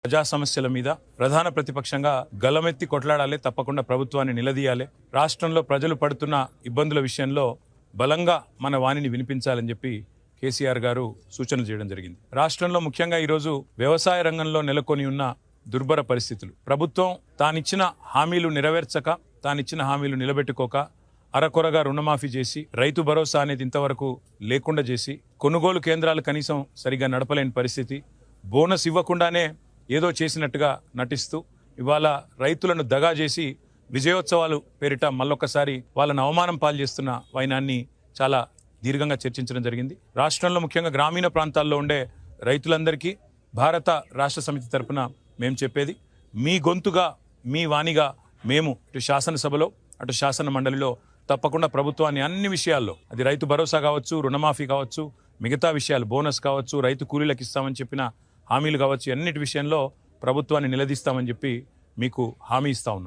ప్రజా సమస్యల మీద ప్రధాన ప్రతిపక్షంగా గలమెత్తి కొట్లాడాలి, తప్పకుండా ప్రభుత్వాన్ని నిలదీయాలి. రాష్ట్రంలో ప్రజలు పడుతున్న ఇబ్బందుల విషయంలో బలంగా మన వాణిని వినిపించాలని చెప్పి కేసీఆర్ గారు సూచనలు చేయడం జరిగింది. రాష్ట్రంలో ముఖ్యంగా ఈరోజు వ్యవసాయ రంగంలో నెలకొని ఉన్న దుర్భర పరిస్థితులు, ప్రభుత్వం తానిచ్చిన హామీలు నెరవేర్చక, తానిచ్చిన హామీలు నిలబెట్టుకోక, అరకొరగా రుణమాఫీ చేసి, రైతు భరోసా అనేది ఇంతవరకు లేకుండా చేసి, కొనుగోలు కేంద్రాలు కనీసం సరిగా నడపలేని పరిస్థితి, బోనస్ ఇవ్వకుండానే ఏదో చేసినట్టుగా నటిస్తూ ఇవాళ రైతులను దగా చేసి విజయోత్సవాలు పేరిట మళ్ళొక్కసారి వాళ్ళని అవమానం పాలు చేస్తున్న వైనాన్ని చాలా దీర్ఘంగా చర్చించడం జరిగింది. రాష్ట్రంలో ముఖ్యంగా గ్రామీణ ప్రాంతాల్లో ఉండే రైతులందరికీ భారత రాష్ట్ర సమితి తరఫున మేము చెప్పేది, మీ గొంతుగా, మీ వాణిగా మేము ఇటు శాసనసభలో అటు శాసన మండలిలో తప్పకుండా ప్రభుత్వాన్ని అన్ని విషయాల్లో, అది రైతు భరోసా కావచ్చు, రుణమాఫీ కావచ్చు, మిగతా విషయాలు, బోనస్ కావచ్చు, రైతు కూలీలకు ఇస్తామని చెప్పిన హామీలు కావచ్చు, అన్నిటి విషయంలో ప్రభుత్వాన్ని నిలదీస్తామని చెప్పి మీకు హామీ ఇస్తా ఉన్నాం.